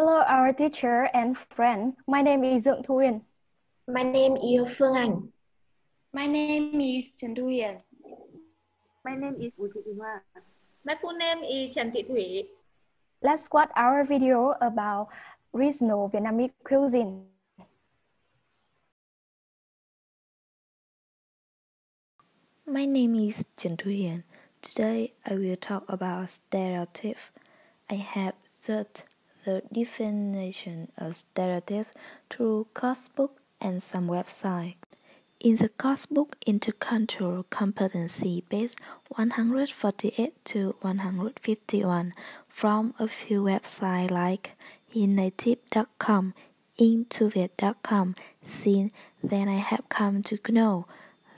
Hello, our teacher and friend. My name is Dương Thu Huyền. My name is Phương Anh. My name is Trần Thu Hiền. My name is Bùi Thị Quỳnh Hoa. My full name is Trần Thị Thủy. Let's watch our video about regional Vietnamese cuisine. My name is Trần Thu Hiền. Today I will talk about stereotypes. I have searched the definition of stereotypes through coursebook and some websites. In the coursebook Intercultural Competency page 148 to 151 from a few websites like Native.com, Intoviet.com, Cuisine, then I have come to know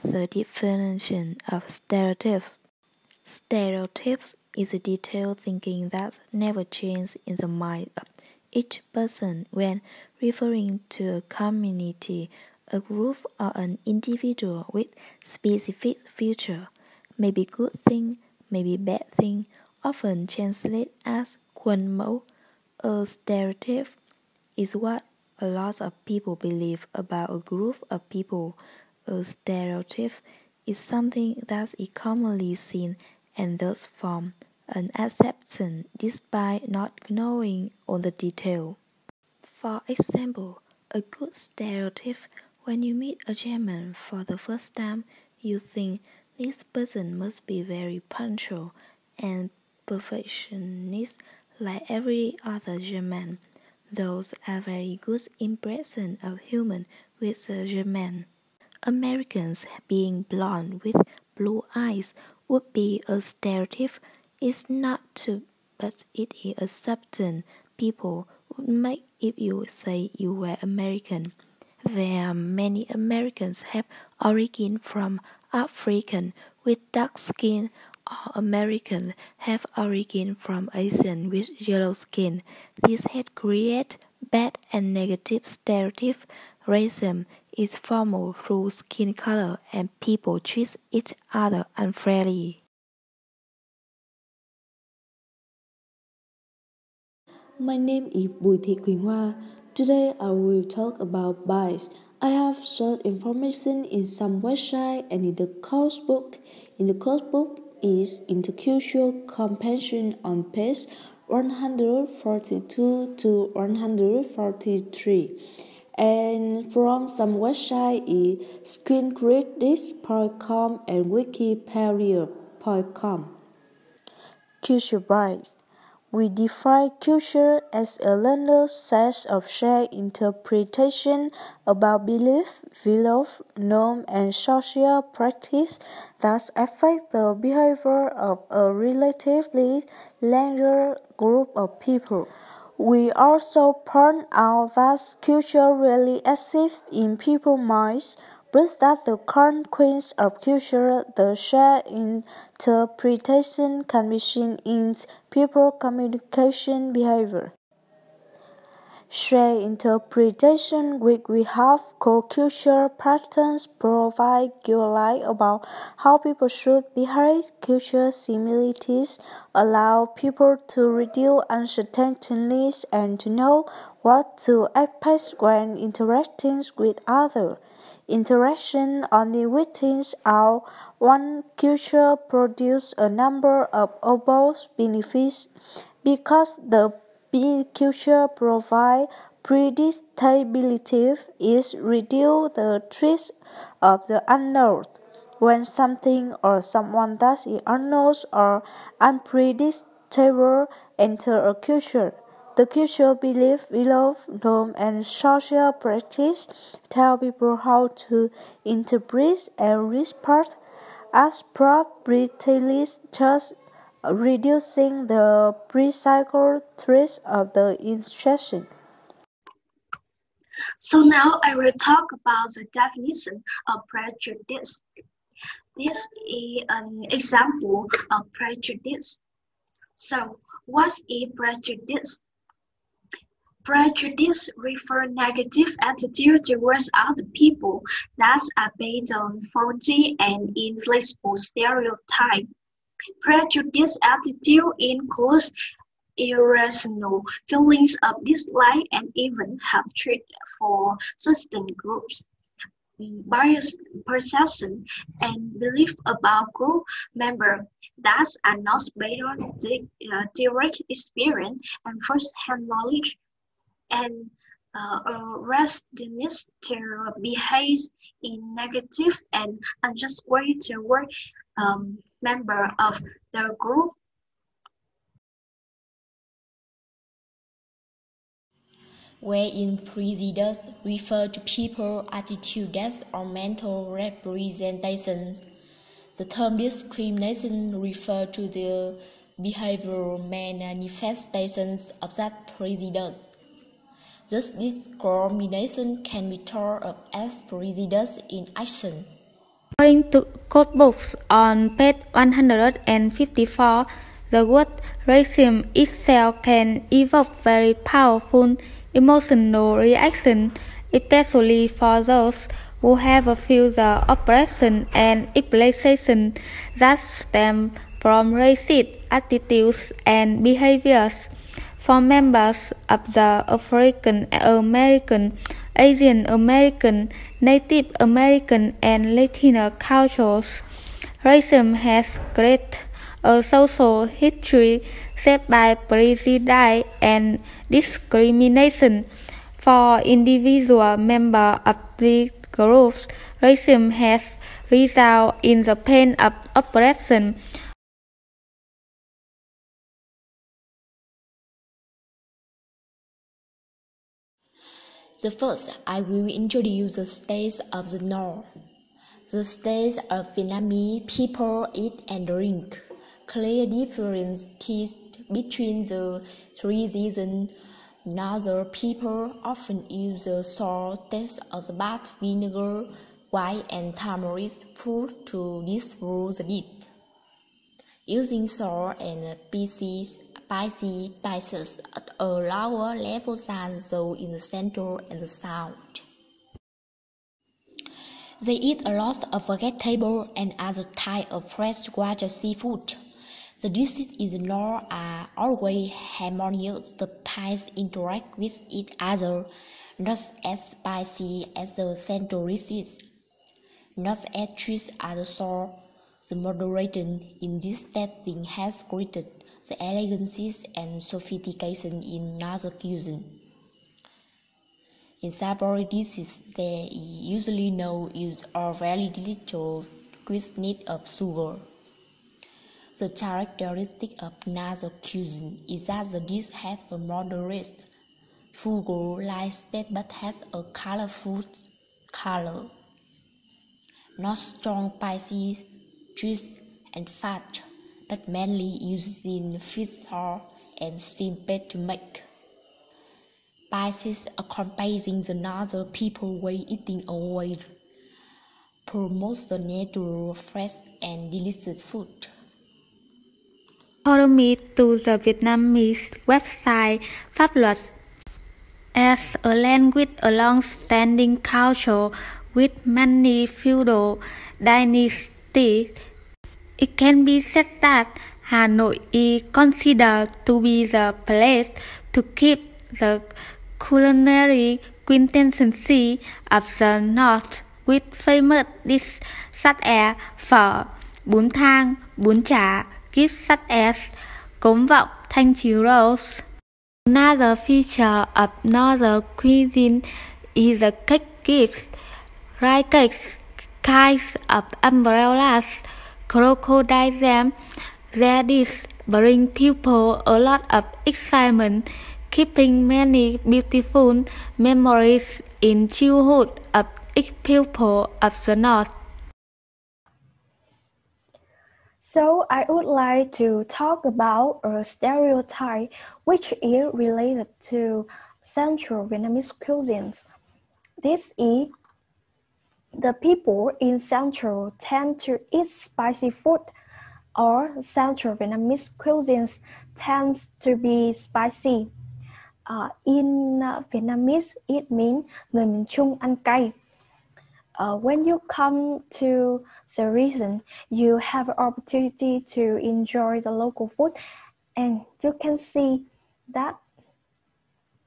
the definition of stereotypes. Stereotypes is a detailed thinking that never changes in the mind of each person when referring to a community, a group, or an individual with specific feature, maybe good thing, maybe bad thing, often translated as khuôn mẫu. A stereotype is what a lot of people believe about a group of people. A stereotype is something that is commonly seen and thus form an acceptance despite not knowing all the detail. For example, a good stereotype: when you meet a German for the first time, you think this person must be very punctual and perfectionist like every other German. Those are very good impressions of humans with a German. Americans being blonde with blue eyes would be a stereotype. It's not true, but it is a substance people would make if you say you were American. There are many Americans have origin from African with dark skin, or Americans have origin from Asian with yellow skin. This has created bad and negative stereotypes. Racism is formed through skin color and people treat each other unfairly. My name is Bùi Thị Quỳnh Hoa. Today I will talk about bias. I have sought information in some website and in the course book. In the course book is Intercultural Comprehension on page 142 to 143. And from some website is screencredits.com and wikipedia.com. Culture bias. We define culture as a learner's set of shared interpretation about belief, values, norms, and social practice that affect the behavior of a relatively larger group of people. We also point out that culture really exists in people's minds, but that the consequence of culture, the shared interpretation, can be seen in people's communication behavior. Shared interpretation, which we have called cultural patterns, provide guidelines about how people should behave. Cultural similarities allow people to reduce uncertainties and to know what to expect when interacting with others. Interaction only within our one culture produces a number of both benefits because the culture provides predictability. It reduces the threat of the unknown. When something or someone that is unknown or unpredictable enter a culture, the cultural belief, values, norms, and social practice tell people how to interpret and respond appropriately, thus reducing the psychological threat of the interaction. So now I will talk about the definition of prejudice. This is an example of prejudice. So, what is prejudice? Prejudice refers negative attitude towards other people that are based on faulty and inflexible stereotypes. Prejudice attitude includes irrational feelings of dislike and even hatred for certain groups. Biased perception and belief about group members that are not based on direct experience and first-hand knowledge, and a restlessness to behave in negative and unjust way toward member of the group. Wherein prejudice refer to people, attitudes, or mental representations. The term discrimination refer to the behavioral manifestations of that prejudice. This discrimination can be thought of as prejudice in action. According to Codebooks on page 154, the word racism itself can evoke very powerful emotional reaction, especially for those who have felt the oppression and exploitation that stem from racist attitudes and behaviors. For members of the African American, Asian American, Native American, and Latino cultures, racism has created a social history shaped by prejudice and discrimination. For individual members of these groups, racism has resulted in the pain of oppression. The first, I will introduce the states of the North. The states of Vietnamese people eat and drink. Clear differences between the three regions. Northern people often use the sour taste of the bath vinegar, white and tamarind fruit to dissolve the dish. Using sour and spicy spices at a lower level than those in the central and the south. They eat a lot of vegetables and other types of freshwater seafood. The dishes in the north are always harmonious. The pies interact with each other, not as spicy as the central dishes, not as sweet as the south. The moderation in this setting has created the elegancy and sophistication in northern cuisine. In savory dishes, there is usually no use or very little quantity of sugar. The characteristic of northern cuisine is that the dish has a moderate, frugal-like taste but has a colorful color. Not strong spices, juice, and fat, but mainly using fish sauce and shrimp to make. Spices accompanying the northern people way eating away promotes the natural, fresh, and delicious food. Follow me to the Vietnamese website pháp luật. As a land with a long-standing culture with many feudal dynasties, it can be said that Hanoi is considered to be the place to keep the culinary quintessence of the North, with famous dishes such as phở, bún thang, bún chả, gifts such as cốm vọng, thanh chiếu rolls. Another feature of northern cuisine is the cake gifts, rice cakes, kinds of umbrellas, crocodile jam. Their dishes bring people a lot of excitement, keeping many beautiful memories in childhood of each people of the North. So I would like to talk about a stereotype which is related to Central Vietnamese cuisines. This is the people in Central tend to eat spicy food, or Central Vietnamese cuisines tends to be spicy. In Vietnamese, it means người miền Trung ăn cay. When you come to the region, you have an opportunity to enjoy the local food And you can see that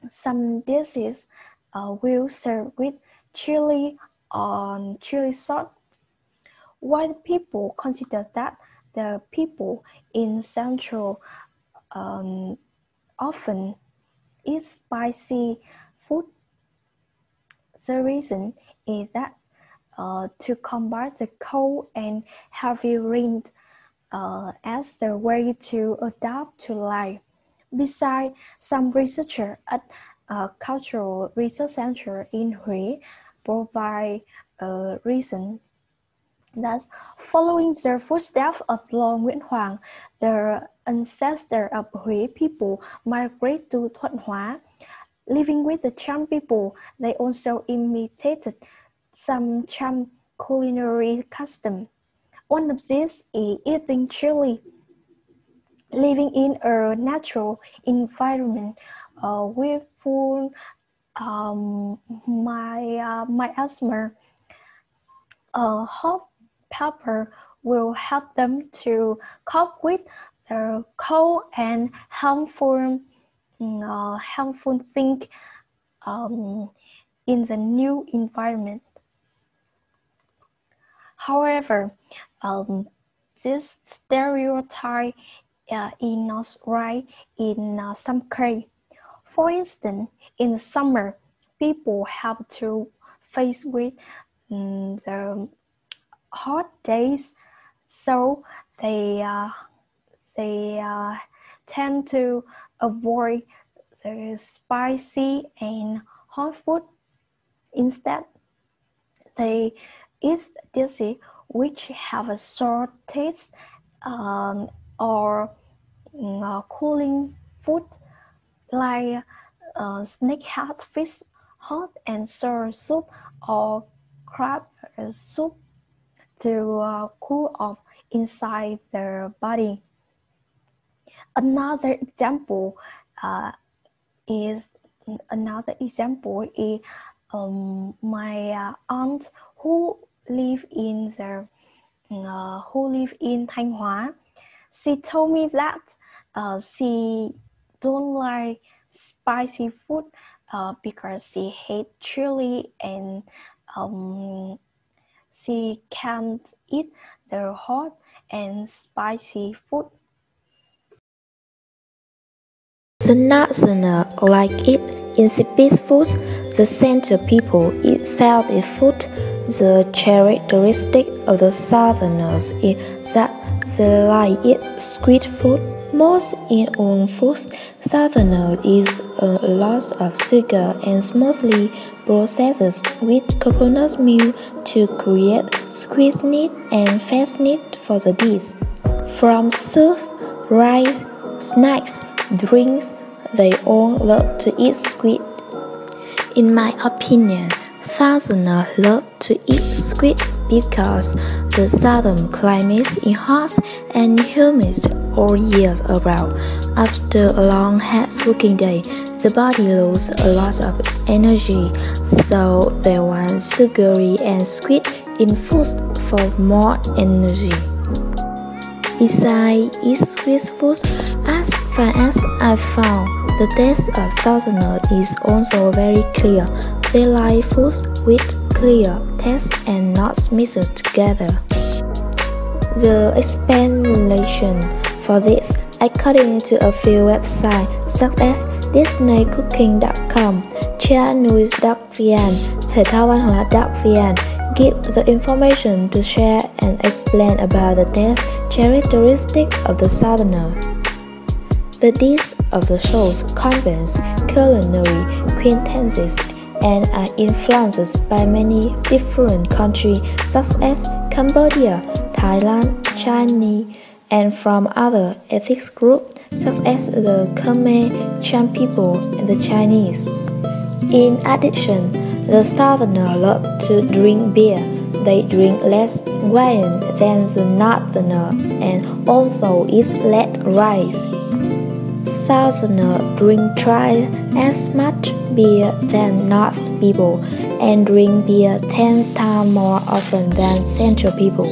some dishes will serve with chili or chili sauce. White people consider that the people in Central often eat spicy food. The reason is that to combat the cold and heavy rain as the way to adapt to life. Besides, some researchers at Cultural Research Center in Huế provide a reason that following the footsteps of Lord Nguyễn Hoàng, the ancestor of Huế people migrate to Thuận Hóa. Living with the Cham people, they also imitated some Cham culinary custom. One of these is eating chili. Living in a natural environment with full miasma, hot pepper will help them to cope with the cold and harmful things in the new environment. However, this stereotype is not right in some cases. For instance, in summer, people have to face with the hot days, so they tend to avoid the spicy and hot food. Instead, they eat dishes which have a sour taste or cooling food like snakehead fish, hot and sour soup, or crab soup to cool off inside their body. Another example is my aunt who live in Thanh Hóa. She told me that she don't like spicy food because she hates chili and she can't eat the hot and spicy food. The Northerners like it insipid food. The Central people eat salty food. The characteristic of the Southerners is that they like it sweet food. Most in all foods, Southerners use a lot of sugar and mostly processed with coconut milk to create sweetness and fatness for the dish. From soup, rice, snacks, drinks, they all love to eat sweet. In my opinion, Southerners love to eat sweet because the southern climate is hot and humid all year around. After a long hard working day, the body loses a lot of energy, so they want sugary and sweet in food for more energy. Besides eat sweet food, as far as I found, the taste of Southerners is also very clear. They like foods with clear taste and not mixed together. The explanation for this, according to a few websites such as disneycooking.com, chanews.vn, thể-thao-văn-hóa.vn, give the information to share and explain about the taste characteristic of the Southerner. The dish of the shows combines culinary quintessences and are influenced by many different countries such as Cambodia, Thailand, China, and from other ethnic groups such as the Khmer, Cham people, and the Chinese. In addition, the Southerners love to drink beer. They drink less wine than the Northerners and also eat less rice. Southerners drink twice as much beer than North people and drink beer 10 times more often than Central people.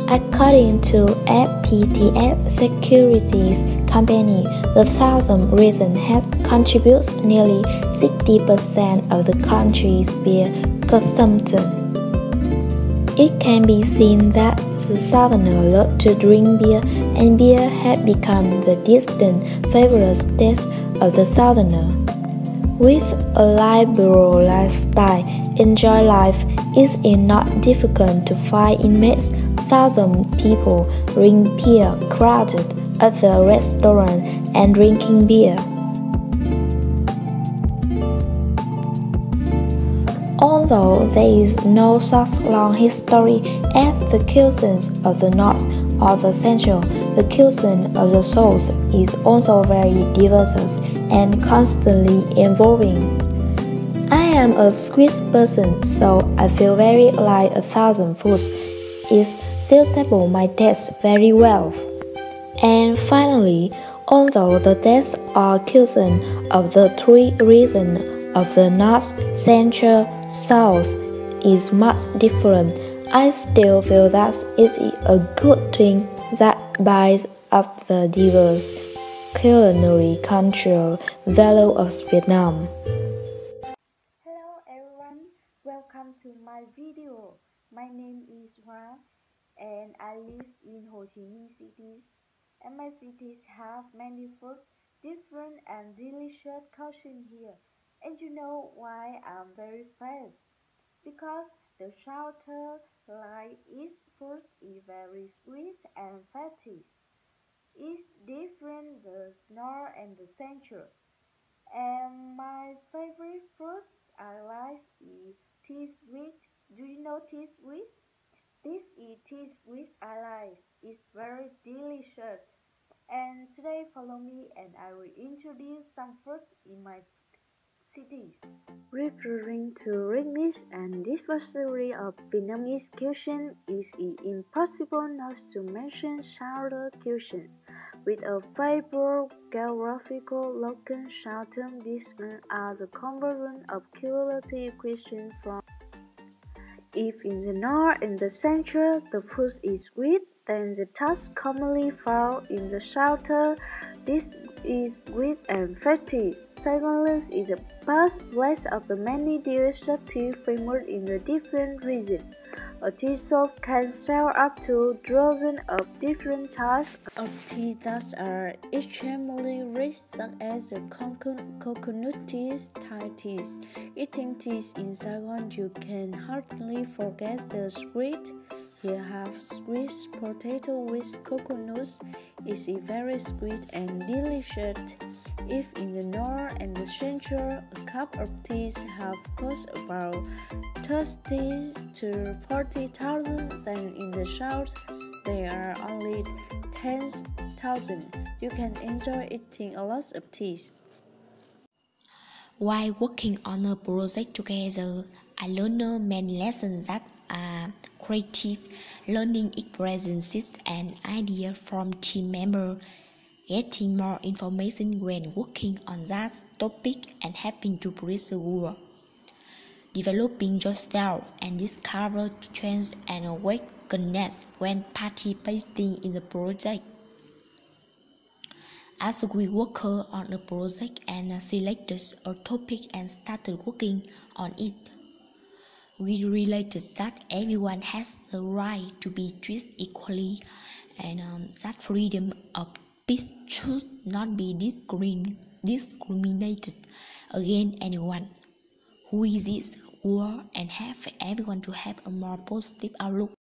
According to FPTS Securities Company, the Southern region has contributes nearly 60% of the country's beer consumption. It can be seen that the Southerners love to drink beer, and beer has become the distant favorite taste of the Southerner. With a liberal lifestyle, enjoy life, it is not difficult to find inmates. Thousands of people drink beer crowded at the restaurant and drinking beer. Although there is no such long history as the cuisines of the North or the Central, the cuisine of the South is also very diverse and constantly evolving. I am a Swiss person, so I feel very like 1,000 foods. It suitable my taste very well. And finally, although the taste or cuisine of the three regions of the North, Central, South is much different, I still feel that it is a good thing that binds up the diverse culinary cultural value of Vietnam. Hello everyone, welcome to my video. My name is Hoa and I live in Ho Chi Minh cities. And my cities have many food, different and delicious cuisine here. And you know why I'm very fast? Because the shelter like its food is very sweet and fatty. It's different the north and the central. And my favorite fruit I like is tea sweet. Do you know tea sweet? This is tea sweet I like. It's very delicious. And today follow me and I will introduce some fruit in my cities. Referring to richness and diversity of Vietnamese cuisine, it is impossible not to mention Southern cuisine. With a favorable geographical location, Southern dishes are the conversion of quality cuisine from. If in the north and the central the food is sweet, then the taste commonly found in the southern dish is sweet and fatty. Secondly, is the birthplace of the many delicious tea famous in the different regions. A tea shop can sell up to dozens of different types of tea that are extremely rich, such as the coconut teas, Thai teas. Eating teas in Saigon, you can hardly forget the sweet. Here have sweet potato with coconuts. It's very sweet and delicious. If in the north and the central, a cup of tea have cost about 30 to 40,000, then in the south, there are only 10,000. You can enjoy eating a lot of teas. While working on a project together, I learned many lessons that are creative, learning experiences and ideas from team members, getting more information when working on that topic and helping to bridge the world, developing yourself and discover trends and awakeness when participating in the project. As we worked on a project and selected a topic and started working on it, we realized that everyone has the right to be treated equally and that freedom of speech should not be discriminated against anyone who exists world and have everyone to have a more positive outlook